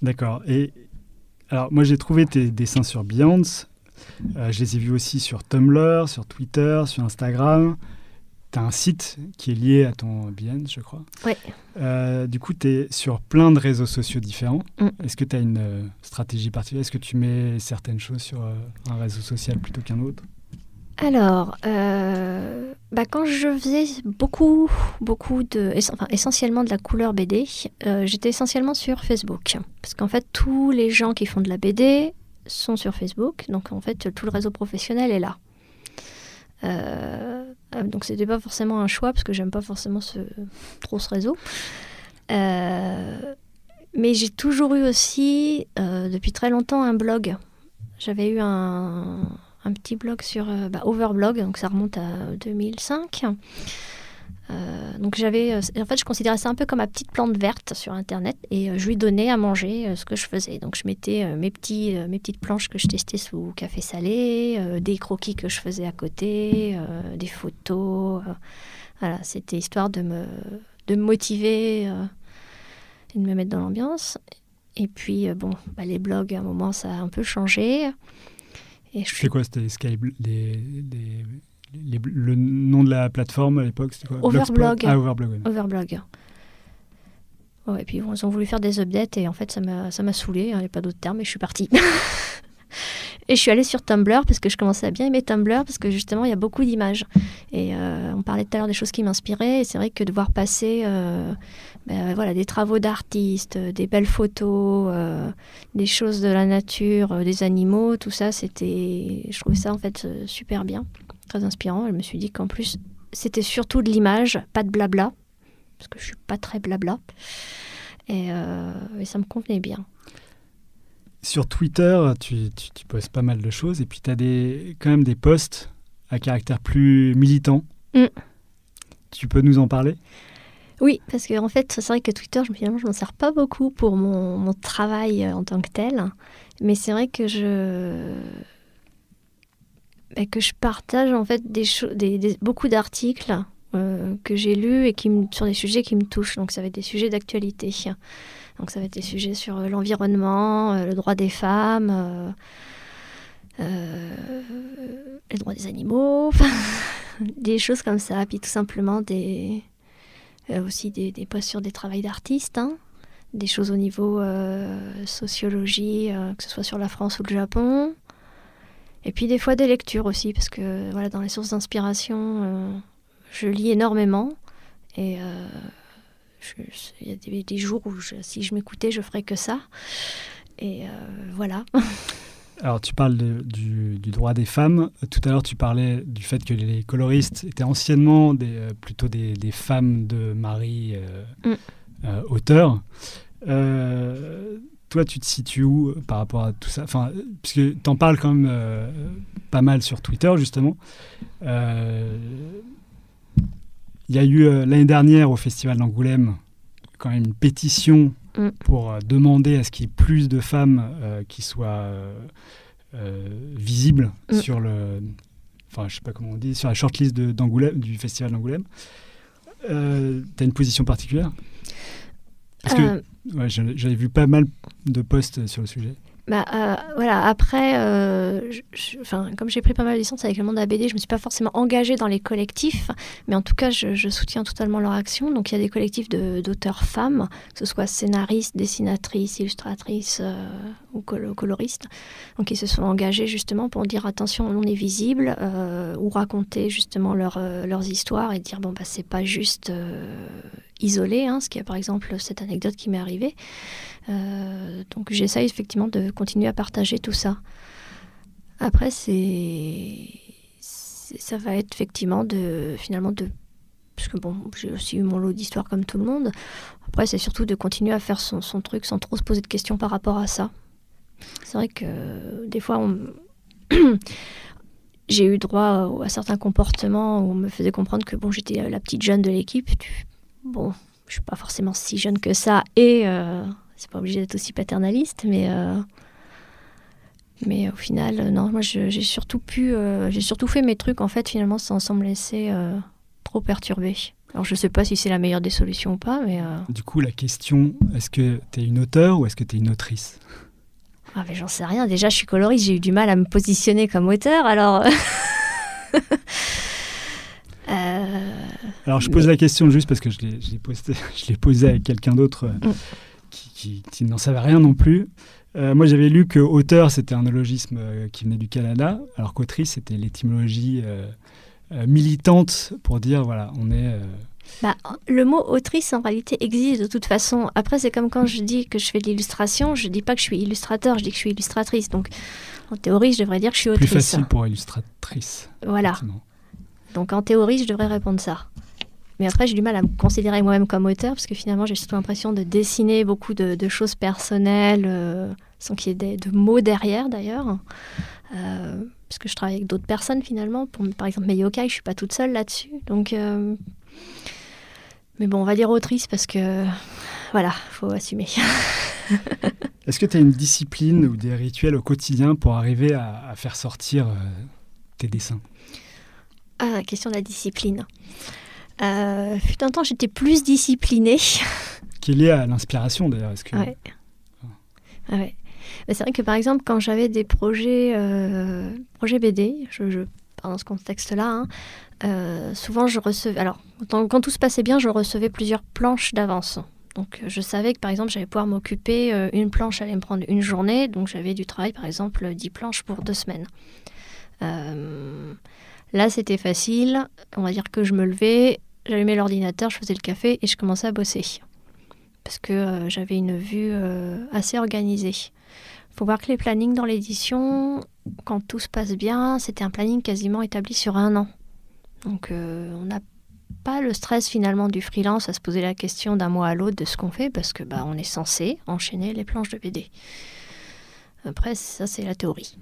D'accord. Et alors, moi, j'ai trouvé tes dessins sur Behance. Je les ai vus aussi sur Tumblr, sur Twitter, sur Instagram. Tu as un site qui est lié à ton Behance, je crois. Oui. Du coup, tu es sur plein de réseaux sociaux différents. Est-ce que tu as une stratégie particulière ? Est-ce que tu mets certaines choses sur un réseau social plutôt qu'un autre ? Alors, quand je faisais essentiellement de la couleur BD, j'étais essentiellement sur Facebook. Parce qu'en fait, tous les gens qui font de la BD sont sur Facebook. Donc, en fait, tout le réseau professionnel est là. Donc, c'était pas forcément un choix, parce que j'aime pas forcément trop ce réseau. Mais j'ai toujours eu aussi, depuis très longtemps, un blog. J'avais eu un petit blog sur Overblog, donc ça remonte à 2005. Donc je considérais ça un peu comme ma petite plante verte sur Internet, et je lui donnais à manger ce que je faisais. Donc je mettais mes petites planches que je testais sous café salé, des croquis que je faisais à côté, des photos. Voilà, c'était histoire de me motiver et de me mettre dans l'ambiance. Et puis les blogs, à un moment, ça a un peu changé. C'est quoi, c'était le nom de la plateforme à l'époque, c'était quoi ? Overblog. Ah, Overblog. Oui. Overblog. Ouais, et puis ils ont voulu faire des updates, et en fait ça m'a saoulée, il n'y a pas d'autre terme, et je suis partie. Et je suis allée sur Tumblr, parce que je commençais à bien aimer Tumblr, parce que justement il y a beaucoup d'images. Et on parlait tout à l'heure des choses qui m'inspiraient, et c'est vrai que de voir passer des travaux d'artistes, des belles photos, des choses de la nature, des animaux, tout ça, je trouvais ça en fait super bien, très inspirant. Je me suis dit qu'en plus c'était surtout de l'image, pas de blabla, parce que je suis pas très blabla, et ça me convenait bien. Sur Twitter, tu postes pas mal de choses, et puis tu as quand même des posts à caractère plus militant. Tu peux nous en parler ? Oui, parce qu'en fait, c'est vrai que Twitter, finalement, je m'en sers pas beaucoup pour mon travail en tant que tel. Mais c'est vrai que je partage en fait beaucoup d'articles que j'ai lus et sur des sujets qui me touchent. Donc ça va être des sujets d'actualité. Donc ça va être des sujets sur l'environnement, le droit des femmes, les droits des animaux, des choses comme ça. Puis tout simplement aussi des posts sur des travails d'artistes, des choses au niveau sociologie, que ce soit sur la France ou le Japon. Et puis des fois des lectures aussi, parce que dans les sources d'inspiration, je lis énormément. Et il y a des jours où si je m'écoutais, je ferais que ça. Et voilà. Alors, tu parles du droit des femmes. Tout à l'heure, tu parlais du fait que les coloristes étaient anciennement plutôt des femmes de mari auteurs. Toi, tu te situes où par rapport à tout ça ? Enfin, puisque tu en parles quand même pas mal sur Twitter, justement. Il y a eu l'année dernière au Festival d'Angoulême quand même une pétition pour demander à ce qu'il y ait plus de femmes qui soient visibles sur le... Enfin, je sais pas comment on dit, sur la shortlist du Festival d'Angoulême. Tu as une position particulière ? Parce que j'avais vu pas mal de posts sur le sujet. Voilà, après, comme j'ai pris pas mal de licences avec le monde de la BD, je ne me suis pas forcément engagée dans les collectifs, mais en tout cas, je soutiens totalement leur action. Donc, il y a des collectifs d'auteurs femmes, que ce soit scénaristes, dessinatrices, illustratrices ou coloristes, donc ils se sont engagés justement pour dire attention, on est visible, ou raconter justement leurs histoires et dire c'est pas juste isolé, ce qui est par exemple cette anecdote qui m'est arrivée. Donc j'essaye effectivement de continuer à partager tout ça. Après, ça va être effectivement parce que j'ai aussi eu mon lot d'histoires comme tout le monde. Après, c'est surtout de continuer à faire son truc sans trop se poser de questions par rapport à ça. C'est vrai que des fois, j'ai eu droit à certains comportements où on me faisait comprendre que j'étais la petite jeune de l'équipe. Je suis pas forcément si jeune que ça et c'est pas obligé d'être aussi paternaliste, mais au final, non, moi j'ai surtout fait mes trucs en fait finalement sans me laisser trop perturber. Alors je sais pas si c'est la meilleure des solutions ou pas, mais... Du coup, la question, est-ce que tu es une auteure ou est-ce que tu es une autrice ? Mais j'en sais rien. Déjà, je suis coloriste, j'ai eu du mal à me positionner comme auteur, alors... Alors je pose la question juste parce que je l'ai posée à quelqu'un d'autre qui n'en savait rien non plus. Moi j'avais lu que auteur c'était un néologisme qui venait du Canada, alors qu'autrice c'était l'étymologie militante pour dire voilà, on est... le mot autrice en réalité existe de toute façon. Après c'est comme quand je dis que je fais de l'illustration, je dis pas que je suis illustrateur, je dis que je suis illustratrice. Donc en théorie je devrais dire que je suis autrice. Plus facile pour illustratrice. Voilà. Donc en théorie, je devrais répondre ça. Mais après, j'ai du mal à me considérer moi-même comme auteur, parce que finalement, j'ai surtout l'impression de dessiner beaucoup de choses personnelles, sans qu'il y ait de mots derrière d'ailleurs. Parce que je travaille avec d'autres personnes finalement. Par exemple, mes yokai, je ne suis pas toute seule là-dessus. Donc, mais on va dire autrice, parce que voilà, il faut assumer. Est-ce que tu as une discipline ou des rituels au quotidien pour arriver à faire sortir tes dessins ? La question de la discipline. Fut un temps, j'étais plus disciplinée. Qui est liée à l'inspiration, d'ailleurs. Est-ce que... Ouais. C'est vrai que, par exemple, quand j'avais des projets BD, je parle dans ce contexte-là, souvent je recevais... Alors, quand tout se passait bien, je recevais plusieurs planches d'avance. Donc, je savais que, par exemple, j'allais pouvoir m'occuper, une planche allait me prendre une journée, donc j'avais du travail, par exemple, 10 planches pour 2 semaines. Là, c'était facile. On va dire que je me levais, j'allumais l'ordinateur, je faisais le café et je commençais à bosser. Parce que j'avais une vue assez organisée. Il faut voir que les plannings dans l'édition, quand tout se passe bien, c'était un planning quasiment établi sur 1 an. Donc, on n'a pas le stress finalement du freelance à se poser la question d'un mois à l'autre de ce qu'on fait, parce que on est censé enchaîner les planches de BD. Après, ça, c'est la théorie.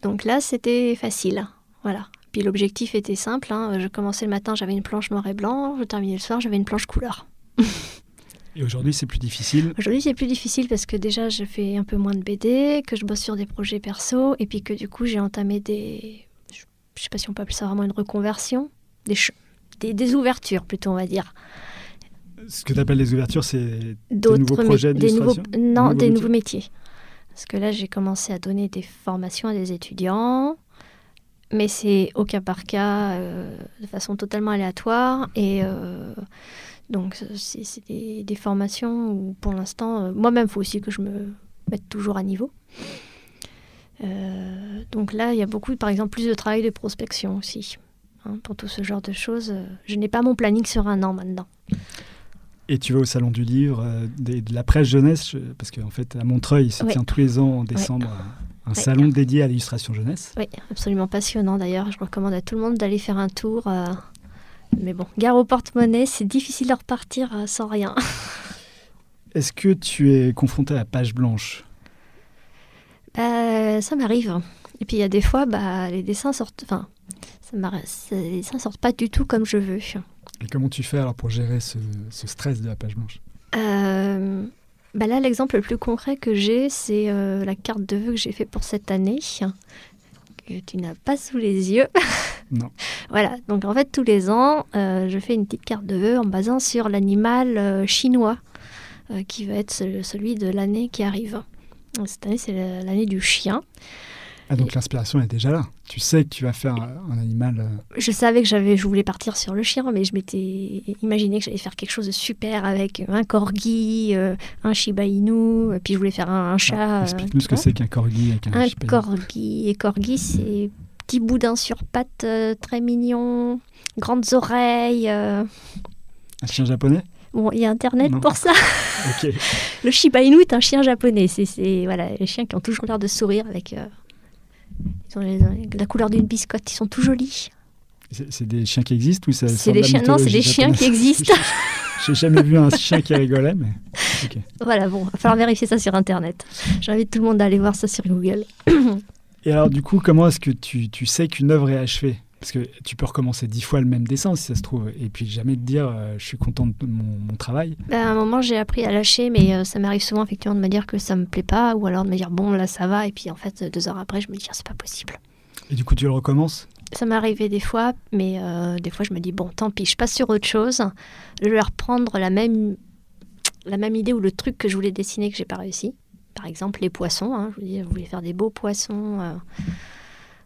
Donc là, c'était facile, voilà. Puis l'objectif était simple, je commençais le matin, j'avais une planche noir et blanc, je terminais le soir, j'avais une planche couleur. Et aujourd'hui, c'est plus difficile ? Aujourd'hui, c'est plus difficile parce que déjà, je fais un peu moins de BD, que je bosse sur des projets perso, et puis que du coup, j'ai entamé des... Je sais pas si on peut appeler ça vraiment une reconversion, des ouvertures plutôt, on va dire. Ce que tu appelles les ouvertures, c'est des nouveaux projets d'illustration ? Des nouveaux métiers. Parce que là, j'ai commencé à donner des formations à des étudiants, mais c'est au cas par cas, de façon totalement aléatoire. Et donc, c'est des formations où, pour l'instant, moi-même, il faut aussi que je me mette toujours à niveau. Donc là, il y a beaucoup, par exemple, plus de travail de prospection aussi. Pour tout ce genre de choses. Je n'ai pas mon planning sur 1 an maintenant. Et tu vas au Salon du Livre, de la presse jeunesse, parce qu'en fait, à Montreuil, il se tient tous les ans en décembre un salon dédié à l'illustration jeunesse. Oui, absolument passionnant d'ailleurs. Je recommande à tout le monde d'aller faire un tour. Mais bon, gare au porte-monnaie, c'est difficile de repartir sans rien. Est-ce que tu es confronté à la page blanche ? Ça m'arrive. Et puis il y a des fois, les dessins sortent... les dessins sortent pas du tout comme je veux. Et comment tu fais alors pour gérer ce stress de la page blanche? Là, l'exemple le plus concret que j'ai, c'est la carte de vœux que j'ai fait pour cette année, que tu n'as pas sous les yeux. Non. Voilà, donc en fait, tous les ans, je fais une petite carte de vœux en basant sur l'animal chinois, qui va être celui de l'année qui arrive. Donc, cette année, c'est l'année du chien. Ah, donc l'inspiration est déjà là. Tu sais que tu vas faire un animal... Je savais que je voulais partir sur le chien, mais je m'étais imaginé que j'allais faire quelque chose de super avec un corgi, un Shiba Inu, puis je voulais faire un chat. Explique-nous ce que c'est qu'un corgi avec un Shiba Inu. Corgi. Et corgi, c'est petit boudin sur pattes, très mignon, grandes oreilles. Un chien japonais? Bon, il y a Internet pour ça. Ok. Le Shiba Inu est un chien japonais. C'est voilà, les chiens qui ont toujours l'air de sourire avec... Ils ont la couleur d'une biscotte, ils sont tout jolis. C'est des chiens qui existent ou c'est des chiens? Non, c'est des chiens qui existent. J'ai jamais vu un chien qui rigolait, mais ok. Voilà, bon, il va falloir vérifier ça sur Internet. J'invite tout le monde à aller voir ça sur Google. Et alors, du coup, comment est-ce que tu sais qu'une œuvre est achevée? Parce que tu peux recommencer 10 fois le même dessin, si ça se trouve, et puis jamais te dire je suis content de mon travail. À un moment, j'ai appris à lâcher, mais ça m'arrive souvent effectivement de me dire que ça me plaît pas, ou alors de me dire bon, là ça va, et puis en fait, 2 heures après, je me dis c'est pas possible. Et du coup, tu le recommences? Ça m'est arrivé des fois, mais des fois, je me dis bon, tant pis, je passe sur autre chose. Je vais reprendre la même idée ou le truc que je voulais dessiner que j'ai pas réussi. Par exemple, les poissons. Hein, je voulais faire des beaux poissons.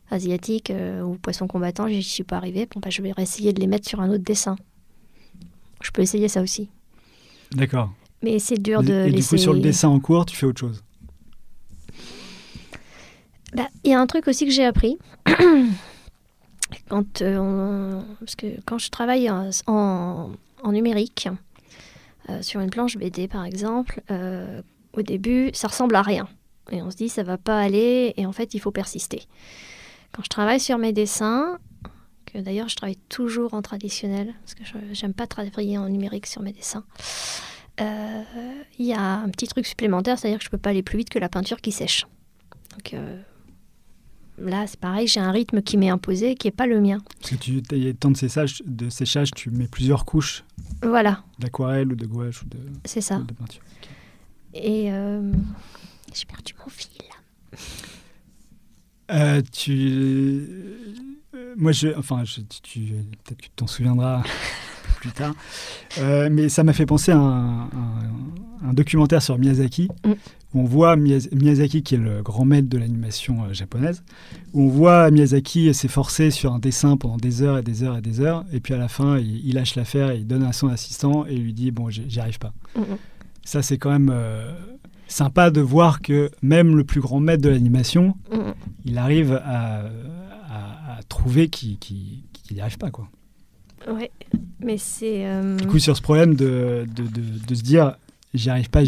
Asiatiques ou poissons combattants, j'y suis pas arrivée. Bon, je vais essayer de les mettre sur un autre dessin. Je peux essayer ça aussi. D'accord. Mais c'est dur de laisser... Et du coup, sur le dessin en cours, tu fais autre chose? Il y a un truc aussi que j'ai appris. Parce que quand je travaille en numérique, sur une planche BD par exemple, au début, ça ressemble à rien. Et on se dit, ça va pas aller, et en fait, il faut persister. Quand je travaille sur mes dessins, que d'ailleurs je travaille toujours en traditionnel, parce que j'aime pas travailler en numérique sur mes dessins, il y a un petit truc supplémentaire, c'est-à-dire que je peux pas aller plus vite que la peinture qui sèche. Donc là, c'est pareil, j'ai un rythme qui m'est imposé, qui est pas le mien. Parce que tu as temps de séchage, tu mets plusieurs couches. Voilà. D'aquarelle ou de gouache ou de... C'est ça. Ou de peinture. Okay. Et j'ai perdu mon fil. Moi, peut-être que tu t'en souviendras un peu plus tard, mais ça m'a fait penser à un documentaire sur Miyazaki, où on voit Miyazaki, qui est le grand maître de l'animation japonaise, où on voit Miyazaki s'efforcer sur un dessin pendant des heures et des heures et des heures, et puis à la fin, il lâche l'affaire, et il donne à son assistant, et il lui dit « bon, j'y arrive pas ». Ça, c'est quand même... sympa de voir que même le plus grand maître de l'animation, il arrive à trouver qu'il n'y arrive pas, quoi. Ouais, mais c'est... Du coup, sur ce problème de se dire « j'y arrive pas »,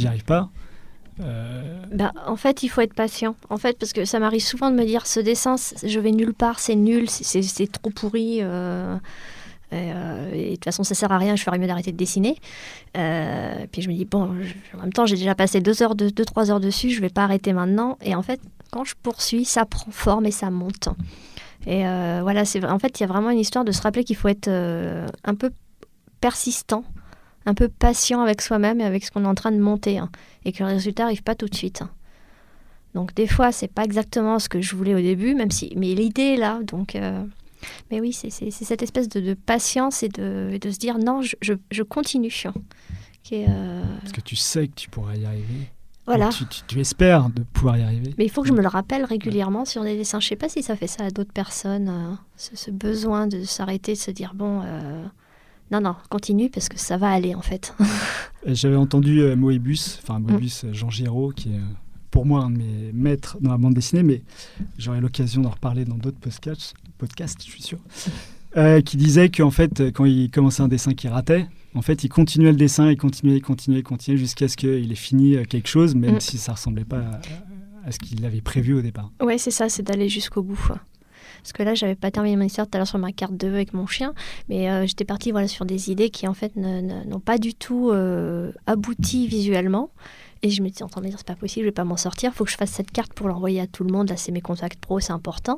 en fait, il faut être patient. En fait, parce que ça m'arrive souvent de me dire « ce dessin, je vais nulle part, c'est nul, c'est trop pourri ». Et de toute façon, ça sert à rien, je ferais mieux d'arrêter de dessiner. Puis je me dis, bon, en même temps, j'ai déjà passé 2-3 heures dessus, je vais pas arrêter maintenant. Et en fait, quand je poursuis, ça prend forme et ça monte. Et voilà, en fait, il y a vraiment une histoire de se rappeler qu'il faut être un peu persistant, un peu patient avec soi-même et avec ce qu'on est en train de monter, hein, et que le résultat n'arrive pas tout de suite. Donc des fois, c'est pas exactement ce que je voulais au début, mais l'idée est là, donc... Mais oui, c'est cette espèce de patience et de se dire non, je continue. Parce que tu sais que tu pourras y arriver. Voilà. Tu espères de pouvoir y arriver. Mais il faut que je me le rappelle régulièrement sur des dessins. Je ne sais pas si ça fait ça à d'autres personnes, ce besoin de s'arrêter, de se dire bon, non, continue parce que ça va aller en fait. J'avais entendu Moebius, Jean Giraud, qui est pour moi un de mes maîtres dans la bande dessinée, mais j'aurai l'occasion d'en reparler dans d'autres podcasts, je suis sûr, qui disait qu'en fait, quand il commençait un dessin qui ratait, en fait, il continuait le dessin, il continuait jusqu'à ce qu'il ait fini quelque chose, même si ça ne ressemblait pas à ce qu'il avait prévu au départ. Ouais, c'est ça, c'est d'aller jusqu'au bout. Parce que là, j'avais pas terminé mon histoire tout à l'heure sur ma carte de vœux avec mon chien, mais j'étais partie sur des idées qui en fait n'ont pas du tout abouti visuellement. Et je me dis, entendez, c'est pas possible, je vais pas m'en sortir, il faut que je fasse cette carte pour l'envoyer à tout le monde. Là, c'est mes contacts pro, c'est important.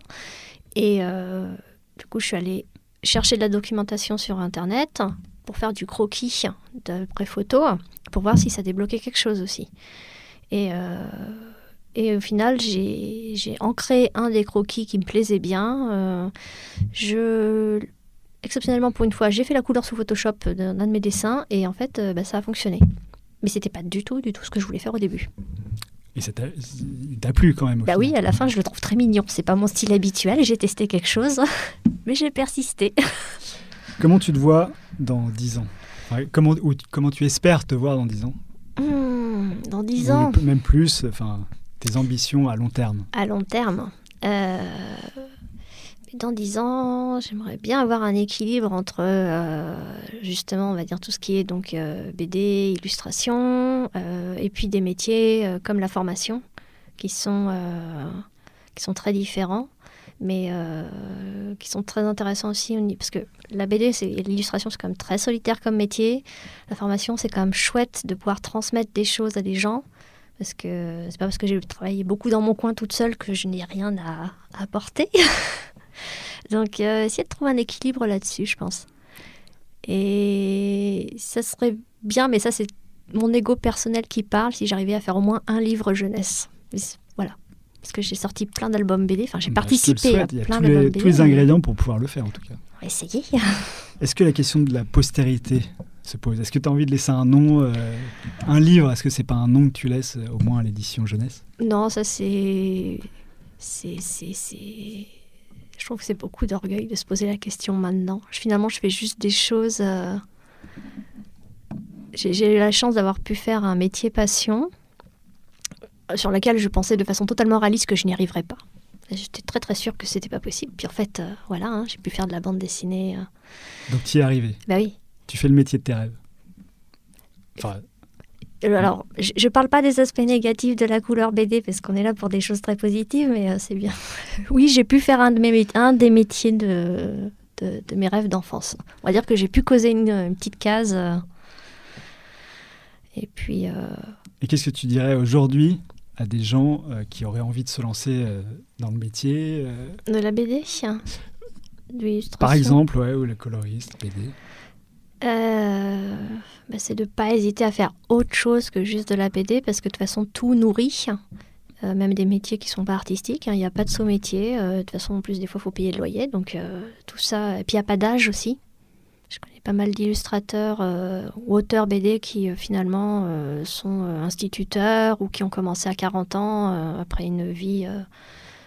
Et du coup, je suis allée chercher de la documentation sur Internet pour faire du croquis d'après photo, pour voir si ça débloquait quelque chose aussi. Et au final, j'ai ancré un des croquis qui me plaisait bien. Exceptionnellement, pour une fois, j'ai fait la couleur sous Photoshop d'un de mes dessins et en fait, ça a fonctionné. Mais c'était pas du tout ce que je voulais faire au début. Et ça t'a plu quand même. Oui, à la fin, je le trouve très mignon. C'est pas mon style habituel. J'ai testé quelque chose, mais j'ai persisté. Comment tu te vois dans 10 ans ? Comment tu espères te voir dans 10 ans ? Dans 10 ans. Même plus, tes ambitions à long terme. À long terme. Dans 10 ans, j'aimerais bien avoir un équilibre entre, justement, on va dire tout ce qui est donc BD, illustration, et puis des métiers comme la formation, qui sont très différents, mais qui sont très intéressants aussi. Parce que la BD et l'illustration, c'est quand même très solitaire comme métier. La formation, c'est quand même chouette de pouvoir transmettre des choses à des gens. Parce que c'est pas parce que j'ai travaillé beaucoup dans mon coin toute seule que je n'ai rien à apporter. Donc, essayer de trouver un équilibre là-dessus, je pense. Et ça serait bien, mais ça, c'est mon ego personnel qui parle, si j'arrivais à faire au moins un livre jeunesse. Voilà. Parce que j'ai sorti plein d'albums BD. J'ai participé à plein d'albums BD. Tous les ingrédients pour pouvoir le faire, en tout cas. On va essayer. Est-ce que la question de la postérité se pose ? Est-ce que tu as envie de laisser un nom, un livre ? Est-ce que c'est pas un nom que tu laisses, au moins à l'édition jeunesse ? Non, ça c'est... Je trouve que c'est beaucoup d'orgueil de se poser la question maintenant. Finalement, je fais juste des choses... J'ai eu la chance d'avoir pu faire un métier passion sur lequel je pensais de façon totalement réaliste que je n'y arriverais pas. J'étais très très sûre que c'était pas possible. Puis en fait, j'ai pu faire de la bande dessinée. Donc tu y es arrivé ? Bah oui. Tu fais le métier de tes rêves ? Alors, je parle pas des aspects négatifs de la couleur BD parce qu'on est là pour des choses très positives, mais c'est bien. Oui, j'ai pu faire un des métiers de mes rêves d'enfance. On va dire que j'ai pu causer une petite case. Et puis... Et qu'est-ce que tu dirais aujourd'hui à des gens qui auraient envie de se lancer dans le métier de la BD, de l'illustration. Par exemple, ou le coloriste, BD. C'est de ne pas hésiter à faire autre chose que juste de la BD, parce que de toute façon, tout nourrit, même des métiers qui ne sont pas artistiques. Il n'y a pas de sous-métier. De toute façon, en plus, des fois, il faut payer le loyer. Donc, tout ça. Et puis, il n'y a pas d'âge aussi. Je connais pas mal d'illustrateurs ou auteurs BD qui, finalement, sont instituteurs ou qui ont commencé à 40 ans, après une vie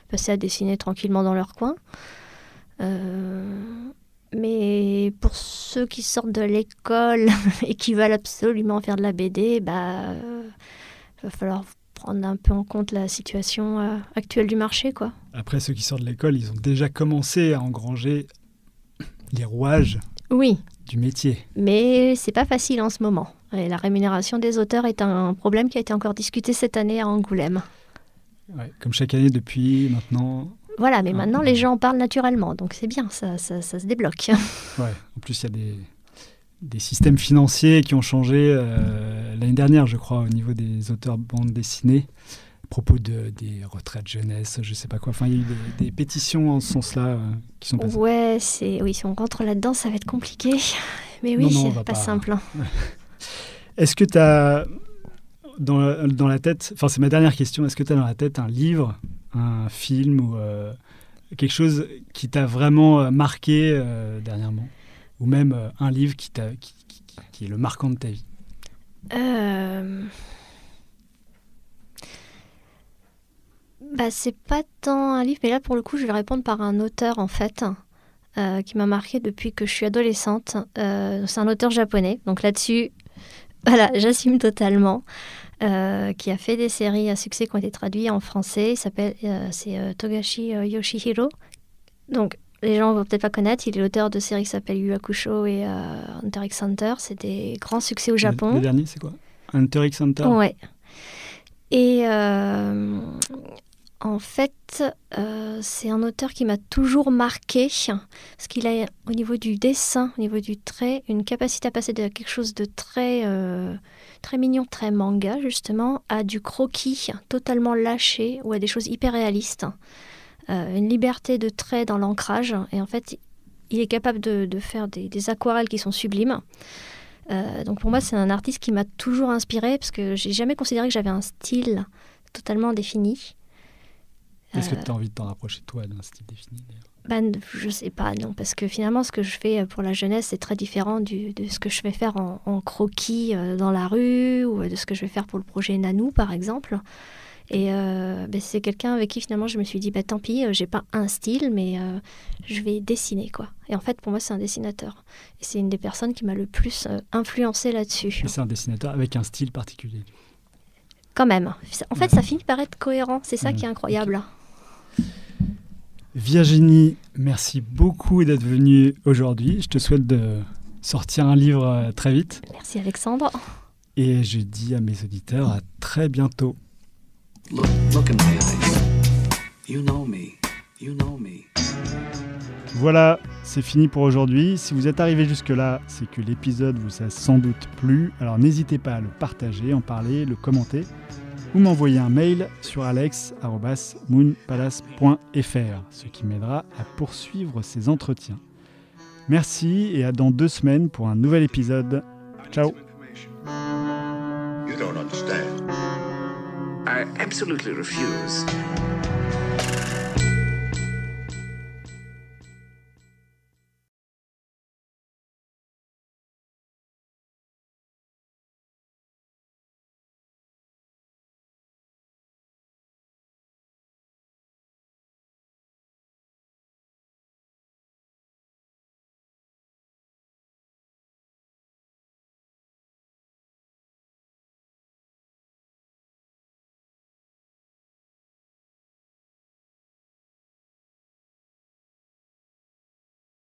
passée à dessiner tranquillement dans leur coin. Mais pour ceux qui sortent de l'école et qui veulent absolument faire de la BD, va falloir prendre un peu en compte la situation actuelle du marché, quoi. Après, ceux qui sortent de l'école, ils ont déjà commencé à engranger les rouages du métier. Mais c'est pas facile en ce moment. Et la rémunération des auteurs est un problème qui a été encore discuté cette année à Angoulême. Ouais, comme chaque année depuis maintenant... Voilà, mais maintenant, les gens en parlent naturellement, donc c'est bien, ça se débloque. Ouais, en plus, il y a des systèmes financiers qui ont changé l'année dernière, je crois, au niveau des auteurs bande dessinée, à propos des retraites jeunesse, je sais pas quoi. Enfin, il y a eu des pétitions en ce sens-là qui sont passées. Ouais, oui, si on rentre là-dedans, ça va être compliqué. Mais oui, c'est pas simple. Est-ce que tu as dans la tête, c'est ma dernière question, est-ce que tu as dans la tête un livre, un film ou quelque chose qui t'a vraiment marqué dernièrement, ou même un livre qui est le marquant de ta vie? C'est pas tant un livre, mais là pour le coup je vais répondre par un auteur en fait qui m'a marqué depuis que je suis adolescente. C'est un auteur japonais, donc là-dessus voilà, j'assume totalement. Qui a fait des séries à succès qui ont été traduites en français. C'est Togashi Yoshihiro. Donc, les gens ne vont peut-être pas connaître. Il est l'auteur de séries qui s'appellent Yu Hakusho et Hunter x Hunter. C'est des grands succès au Japon. Le dernier, c'est quoi? Hunter x Hunter? Ouais. Et en fait, c'est un auteur qui m'a toujours marqué parce qu'il a, au niveau du dessin, au niveau du trait, une capacité à passer de quelque chose de très mignon, très manga justement, à du croquis totalement lâché ou à des choses hyper réalistes. Une liberté de trait dans l'ancrage. Et en fait, il est capable de faire des aquarelles qui sont sublimes. Donc pour moi, c'est un artiste qui m'a toujours inspirée parce que j'ai jamais considéré que j'avais un style totalement défini. Est-ce que tu as envie de t'en rapprocher, toi, d'un style défini d'ailleurs ? Je sais pas, non, parce que finalement, ce que je fais pour la jeunesse, c'est très différent de ce que je vais faire en croquis dans la rue ou de ce que je vais faire pour le projet Nanou, par exemple. Et c'est quelqu'un avec qui, finalement, je me suis dit, tant pis, j'ai pas un style, mais je vais dessiner, quoi. Et en fait, pour moi, c'est un dessinateur. Et c'est une des personnes qui m'a le plus influencée là-dessus. Et c'est un dessinateur avec un style particulier. Quand même. En fait, ça finit par être cohérent. C'est ça qui est incroyable. Okay. Virginie, merci beaucoup d'être venue aujourd'hui. Je te souhaite de sortir un livre très vite. Merci Alexandre. Et je dis à mes auditeurs à très bientôt. Look in my eyes. You know me. You know me. Voilà, c'est fini pour aujourd'hui. Si vous êtes arrivé jusque-là, c'est que l'épisode vous a sans doute plu. Alors n'hésitez pas à le partager, en parler, le commenter ou m'envoyer un mail sur alex@moonpalace.fr, ce qui m'aidera à poursuivre ces entretiens. Merci et à dans 2 semaines pour un nouvel épisode. Ciao. You don't understand. I absolutely refuse.